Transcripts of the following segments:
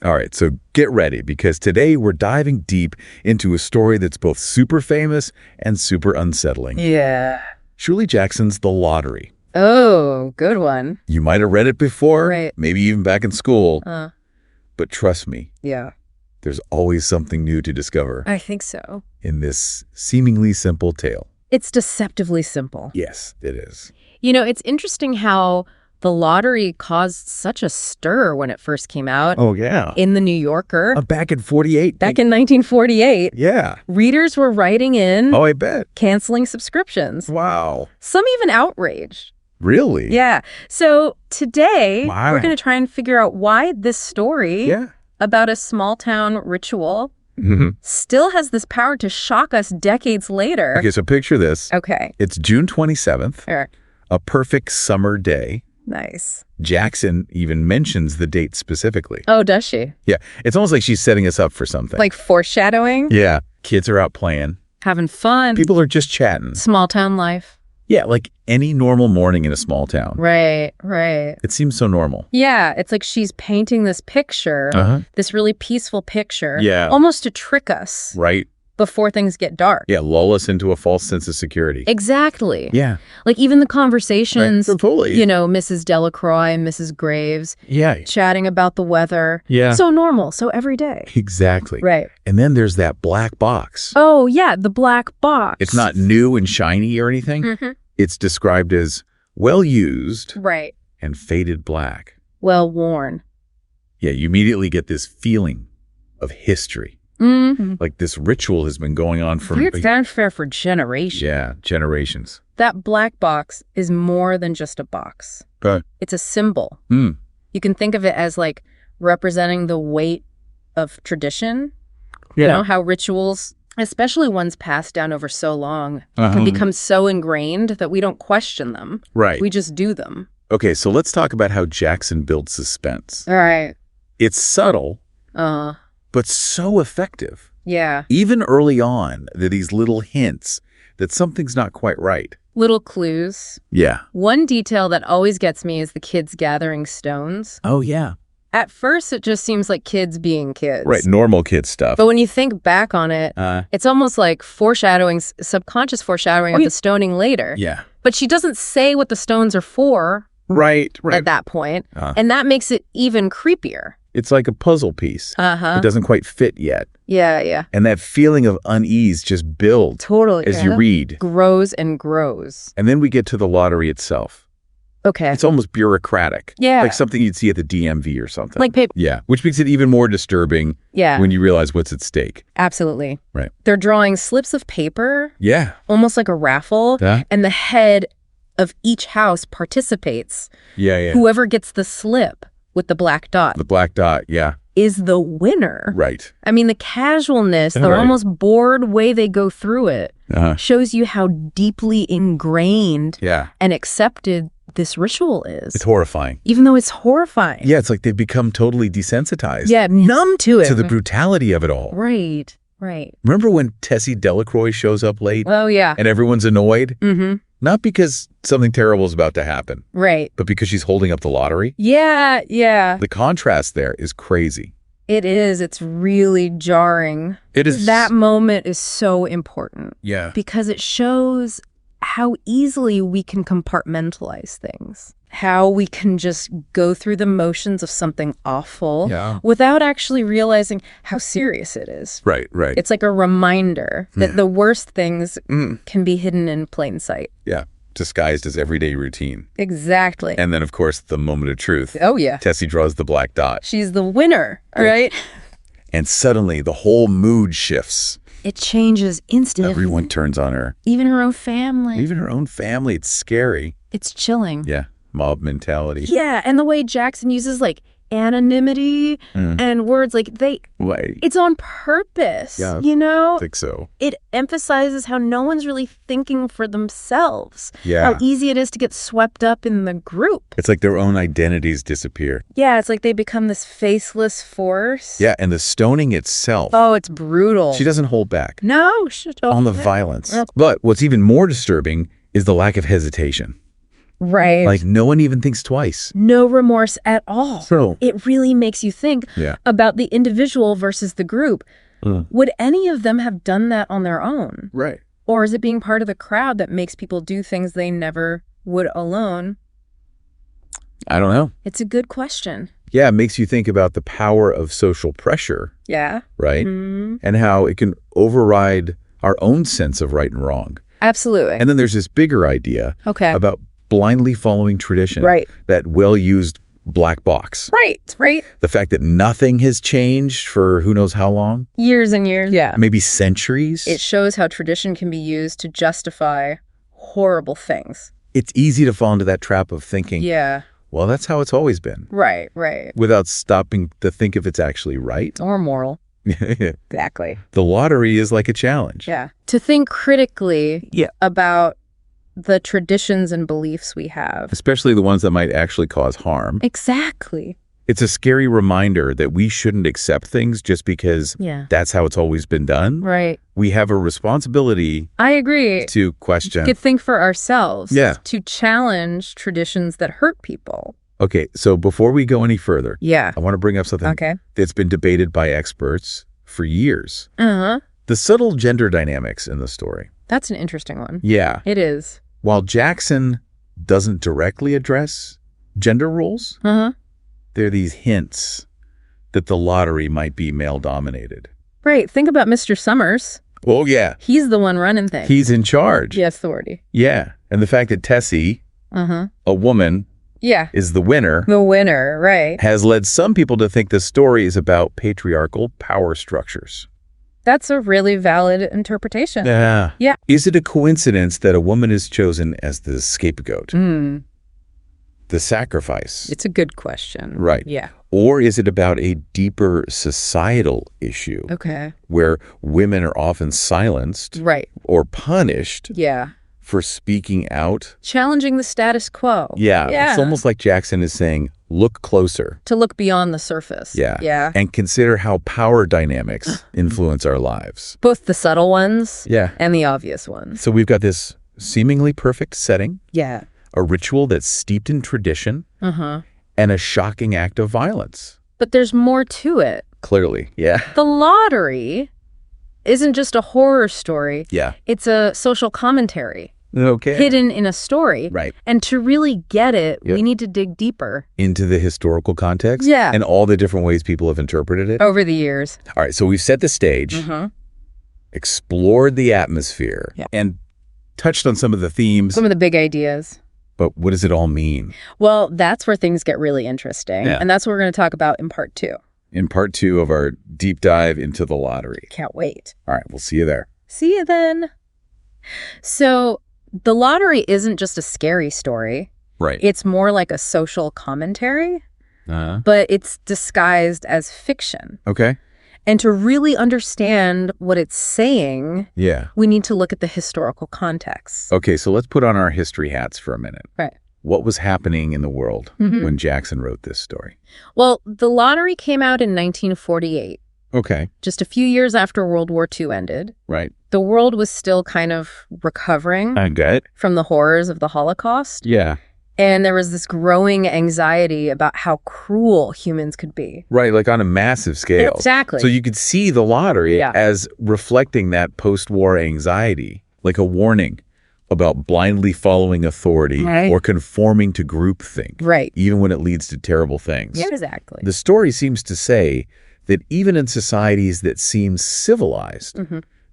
All right, so get ready, because today we're diving deep into a story that's both super famous and super unsettling. Yeah. Shirley Jackson's The Lottery. Oh, good one. You might have read it before, Right. maybe even back in school, but trust me, Yeah. there's always something new to discover I think so. in this seemingly simple tale. It's deceptively simple. Yes, it is. You know, it's interesting how The Lottery caused such a stir when it first came out Oh, yeah. in The New Yorker. Back in 48. Back in 1948, Yeah. readers were writing in, Oh, I bet. canceling subscriptions. Wow. Some even outraged. Really? Yeah. So today, Wow. we're going to try and figure out why this story Yeah. about a small town ritual Mhm. still has this power to shock us decades later. Okay, so picture this. Okay. It's June 27th, Sure. a perfect summer day. Nice. Jackson even mentions the date specifically. Oh, does she? Yeah, it's almost like she's setting us up for something. Like foreshadowing? Yeah, kids are out playing. Having fun. People are just chatting. Small town life. Yeah, like any normal morning in a small town. Right, right. It seems so normal. Yeah, it's like she's painting this picture, this really peaceful picture, Yeah. almost to trick us Right? before things get dark. Yeah, lull us into a false sense of security. Exactly. Yeah. Like even the conversations, Right. Totally. you know, Mrs. Delacroix and Mrs. Graves Yeah. chatting about the weather. Yeah. So normal, so every day. Exactly. Right. And then there's that black box. Oh, yeah, the black box. It's not new and shiny or anything. Mhm. It's described as well used Right. and faded black. Well worn. Yeah, you immediately get this feeling of history. Mm-hmm. Like this ritual has been going on for It's been fair for generations. yeah, generations. That black box is more than just a box. It's a symbol. Mm. You can think of it as like representing the weight of tradition. You know, how rituals, especially ones passed down over so long, can become so ingrained that we don't question them. Right. We just do them. Okay, so let's talk about how Jackson builds suspense. All right. It's subtle, but so effective. Yeah. Even early on, there are these little hints that something's not quite right. Little clues. Yeah. One detail that always gets me is the kids gathering stones. Oh, yeah. At first, it just seems like kids being kids. Right, normal kid stuff. But when you think back on it, it's almost like foreshadowing, subconscious foreshadowing of the stoning later. Yeah. But she doesn't say what the stones are for Right. at that point. And that makes it even creepier. It's like a puzzle piece. It doesn't quite fit yet. Yeah. And that feeling of unease just builds Totally. as you read. Grows and grows. And then we get to the lottery itself. Okay. It's almost bureaucratic. Yeah. Like something you'd see at the DMV or something. Like paper. Yeah, which makes it even more disturbing when you realize what's at stake. Absolutely. Right. They're drawing slips of paper, Yeah. almost like a raffle, Yeah. and the head of each house participates. Yeah. Whoever gets the slip with the black dot The black dot, yeah. is the winner. Right. I mean, the casualness, the Right. almost bored way they go through it shows you how deeply ingrained Yeah. and accepted this ritual is. It's horrifying. Even though it's horrifying. Yeah, it's like they've become totally desensitized. Yeah, numb to it. To the brutality of it all. Right. Remember when Tessie Delacroix shows up late? Oh, yeah. And everyone's annoyed? Mm-hmm. Not because something terrible is about to happen, Right. but because she's holding up the lottery. Yeah. The contrast there is crazy. It is. It's really jarring. It is. That moment is so important. Yeah. Because it shows how easily we can compartmentalize things. How we can just go through the motions of something awful without actually realizing how serious it is. Right. It's like a reminder that the worst things can be hidden in plain sight. Yeah. Disguised as everyday routine. Exactly. And then, of course, the moment of truth. Oh, yeah. Tessie draws the black dot. She's the winner, right? And suddenly the whole mood shifts. It changes instantly. Everyone turns on her. Even her own family. Even her own family. It's scary. It's chilling. Yeah. Mob mentality. Yeah. And the way Jackson uses like anonymity and words like it's on purpose. Yeah. You know? I think so. It emphasizes how no one's really thinking for themselves. Yeah. How easy it is to get swept up in the group. It's like their own identities disappear. Yeah. It's like they become this faceless force. Yeah. And the stoning itself. Oh, it's brutal. She doesn't hold back. No. She don't. On the violence. But what's even more disturbing is the lack of hesitation. Right. Like no one even thinks twice. No remorse at all. So it really makes you think about the individual versus the group. Would any of them have done that on their own? Right. Or is it being part of the crowd that makes people do things they never would alone? I don't know. It's a good question. Yeah, it makes you think about the power of social pressure. Yeah. Right? And how it can override our own sense of right and wrong. Absolutely. And then there's this bigger idea about blindly following tradition. Right. That well-used black box. Right. The fact that nothing has changed for who knows how long. Years and years. Yeah. Maybe centuries. It shows how tradition can be used to justify horrible things. It's easy to fall into that trap of thinking, well, that's how it's always been. Right. Without stopping to think if it's actually right. Or moral. Exactly. The lottery is like a challenge. Yeah. To think critically about the traditions and beliefs we have. Especially the ones that might actually cause harm. Exactly. It's a scary reminder that we shouldn't accept things just because that's how it's always been done. Right. We have a responsibility. I agree. To question. To think for ourselves. Yeah. To challenge traditions that hurt people. Okay, so before we go any further, I want to bring up something that's been debated by experts for years. The subtle gender dynamics in the story. That's an interesting one. Yeah. It is. While Jackson doesn't directly address gender roles, there are these hints that the lottery might be male-dominated. Right. Think about Mr. Summers. Oh, yeah. He's the one running things. He's in charge. The authority. Yeah. And the fact that Tessie, a woman, is the winner. The winner, right. Has led some people to think the story is about patriarchal power structures. That's a really valid interpretation. Yeah. Yeah. Is it a coincidence that a woman is chosen as the scapegoat? The sacrifice? It's a good question. Right. Yeah. Or is it about a deeper societal issue? Okay. Where women are often silenced. Right. Or punished. Yeah. For speaking out. Challenging the status quo. Yeah. It's almost like Jackson is saying, look closer. To look beyond the surface. Yeah. And consider how power dynamics influence our lives. Both the subtle ones. Yeah. And the obvious ones. So we've got this seemingly perfect setting. Yeah. A ritual that's steeped in tradition. And a shocking act of violence. But there's more to it. Clearly. Yeah. The lottery isn't just a horror story. Yeah. It's a social commentary. Okay. Hidden in a story. Right. And to really get it, we need to dig deeper. Into the historical context? Yeah. And all the different ways people have interpreted it? Over the years. All right, so we've set the stage, explored the atmosphere, and touched on some of the themes. Some of the big ideas. But what does it all mean? Well, that's where things get really interesting. Yeah. And that's what we're going to talk about in part 2. In part 2 of our deep dive into the lottery. Can't wait. All right, we'll see you there. See you then. So the lottery isn't just a scary story. Right. It's more like a social commentary, but it's disguised as fiction. Okay. And to really understand what it's saying, we need to look at the historical context. Okay, so let's put on our history hats for a minute. Right. What was happening in the world when Jackson wrote this story? Well, the lottery came out in 1948. Okay. Just a few years after World War II ended. Right. The world was still kind of recovering from the horrors of the Holocaust. Yeah. And there was this growing anxiety about how cruel humans could be. Right, like on a massive scale. Exactly. So you could see the lottery as reflecting that post-war anxiety, like a warning about blindly following authority or conforming to groupthink. Right. Even when it leads to terrible things. Yeah, exactly. The story seems to say that even in societies that seem civilized,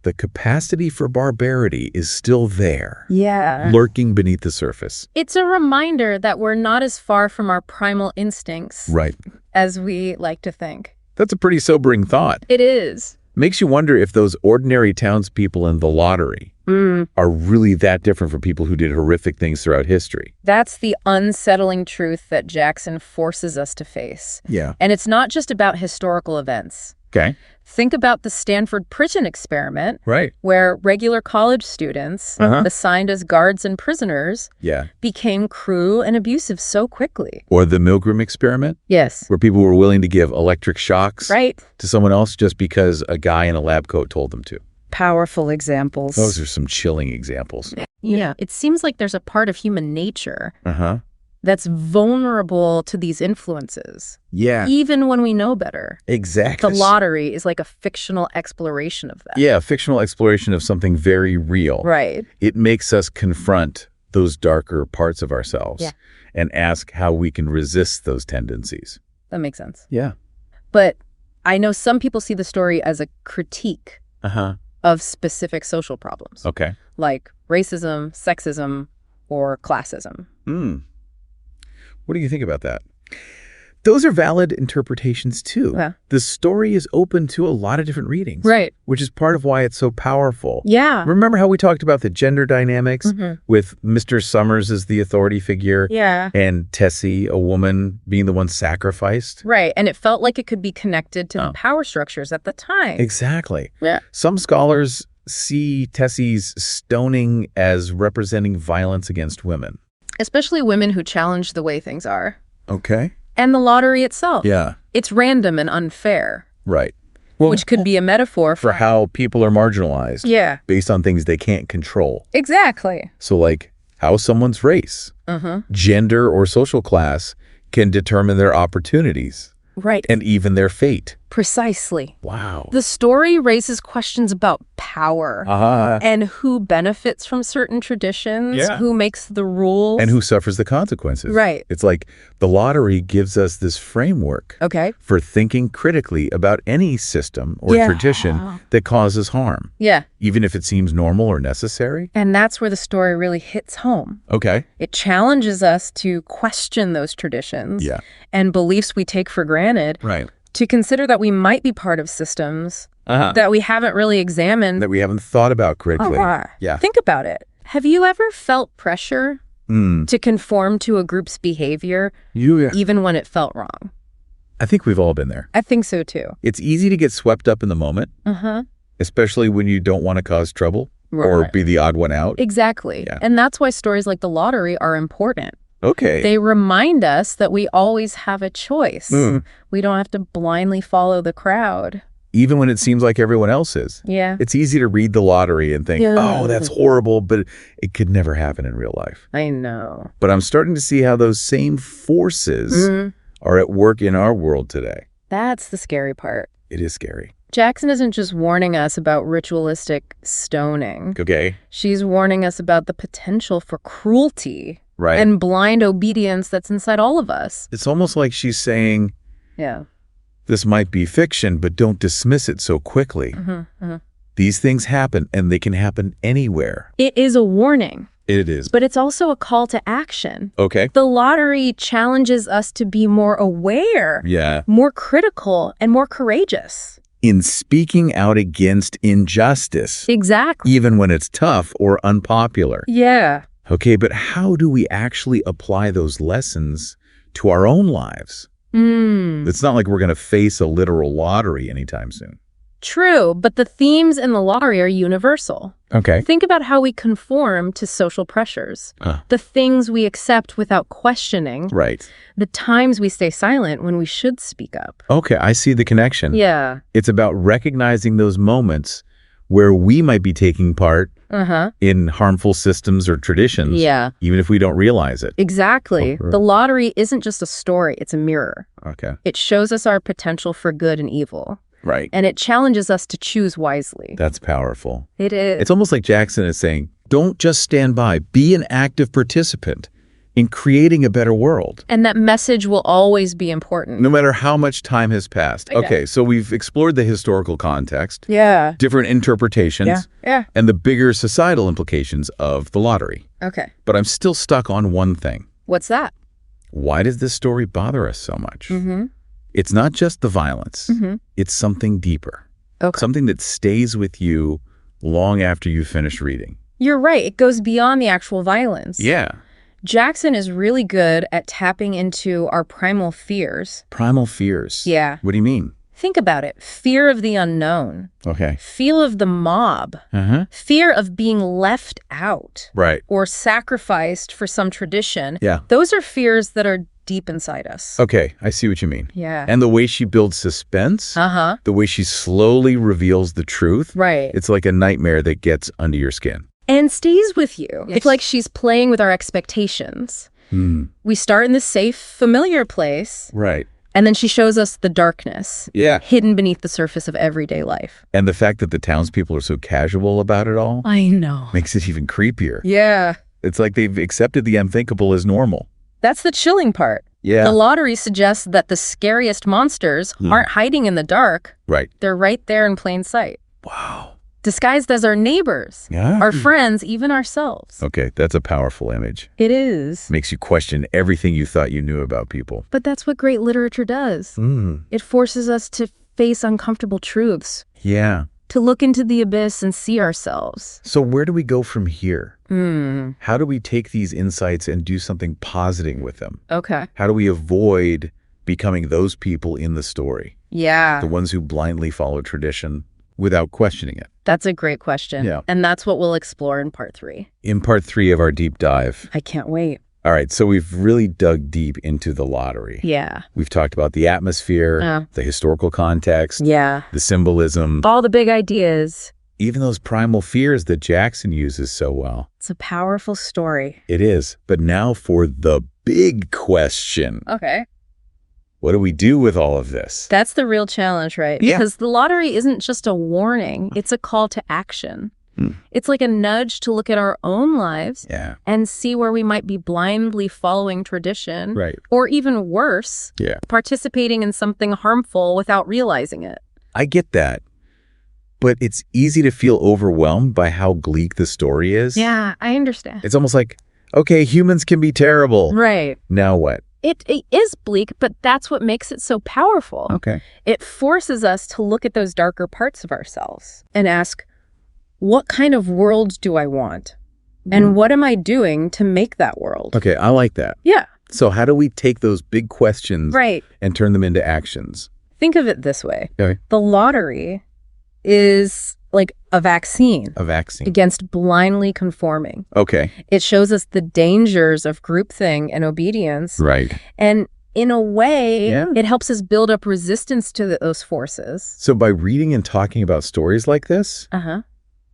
the capacity for barbarity is still there. Yeah. Lurking beneath the surface. It's a reminder that we're not as far from our primal instincts as we like to think. That's a pretty sobering thought. It is. Makes you wonder if those ordinary townspeople in the lottery are really that different from people who did horrific things throughout history. That's the unsettling truth that Jackson forces us to face. Yeah. And it's not just about historical events. Okay. Think about the Stanford prison experiment, right, where regular college students assigned as guards and prisoners became cruel and abusive so quickly. Or the Milgram experiment? Yes. Where people were willing to give electric shocks to someone else just because a guy in a lab coat told them to. powerful examples. Those are some chilling examples. Yeah. It seems like there's a part of human nature that's vulnerable to these influences. Yeah. Even when we know better. Exactly. The lottery is like a fictional exploration of that. Yeah, a fictional exploration of something very real. Right. It makes us confront those darker parts of ourselves and ask how we can resist those tendencies. That makes sense. Yeah. But I know some people see the story as a critique of specific social problems. Okay. Like racism, sexism, or classism. What do you think about that? Those are valid interpretations, too. Yeah. The story is open to a lot of different readings. Right. Which is part of why it's so powerful. Yeah. Remember how we talked about the gender dynamics with Mr. Summers as the authority figure? Yeah. And Tessie, a woman, being the one sacrificed? Right. And it felt like it could be connected to the power structures at the time. Exactly. Yeah. Some scholars see Tessie's stoning as representing violence against women. Especially women who challenge the way things are. Okay. And the lottery itself. Yeah. It's random and unfair. Right. Well, which could be a metaphor for how people are marginalized. Yeah. Based on things they can't control. Exactly. So like how someone's race, gender, or social class can determine their opportunities. Right. And even their fate. Precisely. Wow. The story raises questions about power and who benefits from certain traditions, who makes the rules. And who suffers the consequences. Right. It's like the lottery gives us this framework for thinking critically about any system or tradition that causes harm. Yeah. Even if it seems normal or necessary. And that's where the story really hits home. Okay. It challenges us to question those traditions and beliefs we take for granted. Right. To consider that we might be part of systems that we haven't really examined. That we haven't thought about critically. Yeah. Think about it. Have you ever felt pressure to conform to a group's behavior even when it felt wrong? I think we've all been there. I think so, too. It's easy to get swept up in the moment, especially when you don't want to cause trouble or be the odd one out. Exactly. Yeah. And that's why stories like The Lottery are important. Okay. They remind us that we always have a choice. We don't have to blindly follow the crowd. Even when it seems like everyone else is. Yeah. It's easy to read The Lottery and think, oh, that's horrible, but it could never happen in real life. I know. But I'm starting to see how those same forces are at work in our world today. That's the scary part. It is scary. Jackson isn't just warning us about ritualistic stoning. Okay. She's warning us about the potential for cruelty. Right. And blind obedience that's inside all of us. It's almost like she's saying, this might be fiction, but don't dismiss it so quickly. These things happen, and they can happen anywhere. It is a warning. It is. But it's also a call to action. Okay. The lottery challenges us to be more aware, more critical, and more courageous. In speaking out against injustice. Exactly. Even when it's tough or unpopular. Yeah. Okay, but how do we actually apply those lessons to our own lives? It's not like we're going to face a literal lottery anytime soon. True, but the themes in The Lottery are universal. Okay. Think about how we conform to social pressures. The things we accept without questioning. Right. The times we stay silent when we should speak up. Okay, I see the connection. Yeah. It's about recognizing those moments where we might be taking part in harmful systems or traditions, even if we don't realize it. Exactly. The lottery isn't just a story, it's a mirror. Okay. It shows us our potential for good and evil. Right. And it challenges us to choose wisely. That's powerful. It is. It's almost like Jackson is saying, don't just stand by, be an active participant in creating a better world. And that message will always be important. No matter how much time has passed. Okay, so we've explored the historical context. Yeah. Different interpretations. Yeah. And the bigger societal implications of the lottery. Okay. But I'm still stuck on one thing. What's that? Why does this story bother us so much? It's not just the violence. It's something deeper. Okay. Something that stays with you long after you finish reading. You're right. It goes beyond the actual violence. Yeah. Jackson is really good at tapping into our primal fears. Primal fears? Yeah. What do you mean? Think about it. Fear of the unknown. Okay. Fear of the mob. Fear of being left out. Right. Or sacrificed for some tradition. Yeah. Those are fears that are deep inside us. Okay, I see what you mean. Yeah. And the way she builds suspense, the way she slowly reveals the truth, right? It's like a nightmare that gets under your skin. And stays with you. Yes. It's like she's playing with our expectations. We start in this safe, familiar place. Right. And then she shows us the darkness hidden beneath the surface of everyday life. And the fact that the townspeople are so casual about it all. I know. Makes it even creepier. Yeah. It's like they've accepted the unthinkable as normal. That's the chilling part. Yeah. The lottery suggests that the scariest monsters aren't hiding in the dark. Right. They're right there in plain sight. Wow. Disguised as our neighbors, our friends, even ourselves. Okay, that's a powerful image. It is. Makes you question everything you thought you knew about people. But that's what great literature does. It forces us to face uncomfortable truths. Yeah. To look into the abyss and see ourselves. So where do we go from here? How do we take these insights and do something positive with them? Okay. How do we avoid becoming those people in the story? Yeah. The ones who blindly follow tradition without questioning it? That's a great question. Yeah. And that's what we'll explore in part 3. In part 3 of our deep dive. I can't wait. All right, so we've really dug deep into the lottery. Yeah. We've talked about the atmosphere, the historical context, the symbolism. All the big ideas. Even those primal fears that Jackson uses so well. It's a powerful story. It is. But now for the big question. Okay. What do we do with all of this? That's the real challenge, right? Yeah. Because the lottery isn't just a warning. It's a call to action. It's like a nudge to look at our own lives and see where we might be blindly following tradition. Right. Or even worse, participating in something harmful without realizing it. I get that. But it's easy to feel overwhelmed by how bleak the story is. Yeah, I understand. It's almost like, okay, humans can be terrible. Right. Now what? It is bleak, but that's what makes it so powerful. Okay. It forces us to look at those darker parts of ourselves and ask, what kind of world do I want? And what am I doing to make that world? Okay, I like that. Yeah. So how do we take those big questions and turn them into actions? Think of it this way. Okay. The lottery is like a vaccine. A vaccine. Against blindly conforming. Okay. It shows us the dangers of groupthink and obedience. Right. And in a way, it helps us build up resistance to those forces. So by reading and talking about stories like this,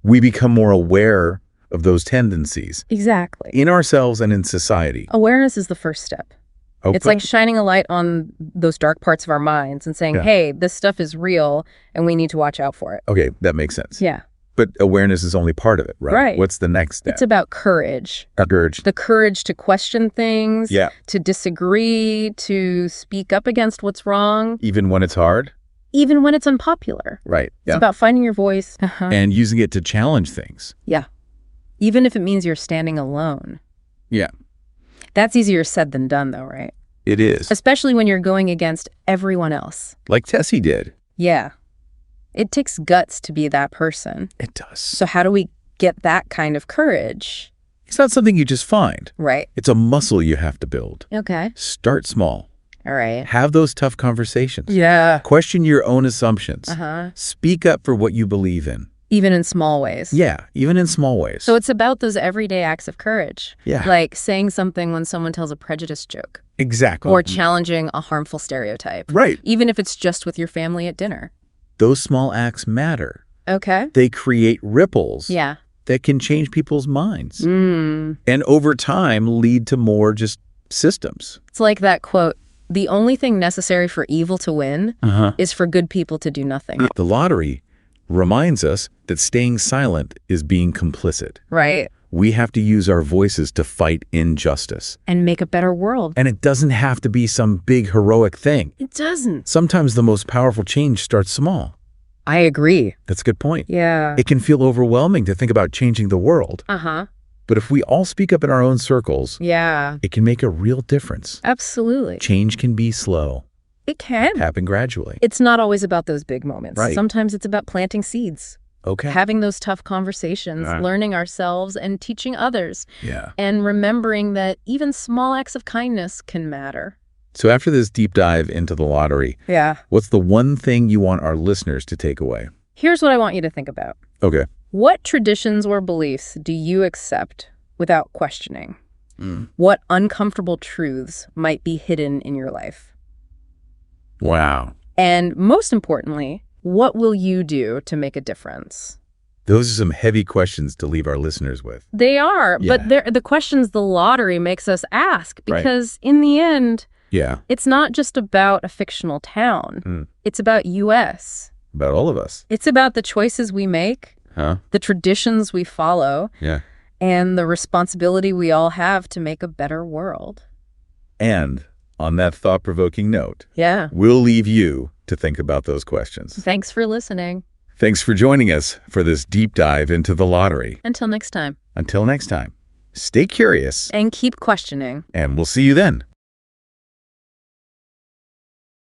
we become more aware of those tendencies. Exactly. In ourselves and in society. Awareness is the first step. Okay. It's like shining a light on those dark parts of our minds and saying, hey, this stuff is real and we need to watch out for it. Okay, that makes sense. Yeah. But awareness is only part of it, right? Right. What's the next step? It's about courage. Courage. The courage to question things, Yeah. to disagree, to speak up against what's wrong. Even when it's hard? Even when it's unpopular. Right. It's about finding your voice. And using it to challenge things. Yeah. Even if it means you're standing alone. Yeah. That's easier said than done, though, right? It is. Especially when you're going against everyone else. Like Tessie did. Yeah. It takes guts to be that person. It does. So how do we get that kind of courage? It's not something you just find. Right. It's a muscle you have to build. Okay. Start small. All right. Have those tough conversations. Yeah. Question your own assumptions. Speak up for what you believe in. Even in small ways. Yeah, even in small ways. So it's about those everyday acts of courage. Yeah. Like saying something when someone tells a prejudiced joke. Exactly. Or challenging a harmful stereotype. Right. Even if it's just with your family at dinner. Those small acts matter. Okay. They create ripples. Yeah. That can change people's minds. And over time lead to more just systems. It's like that quote, the only thing necessary for evil to win is for good people to do nothing. The lottery reminds us that staying silent is being complicit. Right. We have to use our voices to fight injustice. And make a better world. And it doesn't have to be some big heroic thing. It doesn't. Sometimes the most powerful change starts small. I agree. That's a good point. Yeah. It can feel overwhelming to think about changing the world. But if we all speak up in our own circles, it can make a real difference. Absolutely. Change can be slow. It can. Happen gradually. It's not always about those big moments. Right. Sometimes it's about planting seeds. Okay. Having those tough conversations, learning ourselves and teaching others. Yeah. And remembering that even small acts of kindness can matter. So after this deep dive into the lottery, what's the one thing you want our listeners to take away? Here's what I want you to think about. Okay. What traditions or beliefs do you accept without questioning? What uncomfortable truths might be hidden in your life? Wow. And most importantly, what will you do to make a difference? Those are some heavy questions to leave our listeners with. They are, but they're the questions the lottery makes us ask, because in the end, it's not just about a fictional town. It's about U.S. About all of us. It's about the choices we make, the traditions we follow, and the responsibility we all have to make a better world. And on that thought-provoking note, we'll leave you to think about those questions. Thanks for listening. Thanks for joining us for this deep dive into the lottery. Until next time. Until next time, stay curious. And keep questioning. And we'll see you then.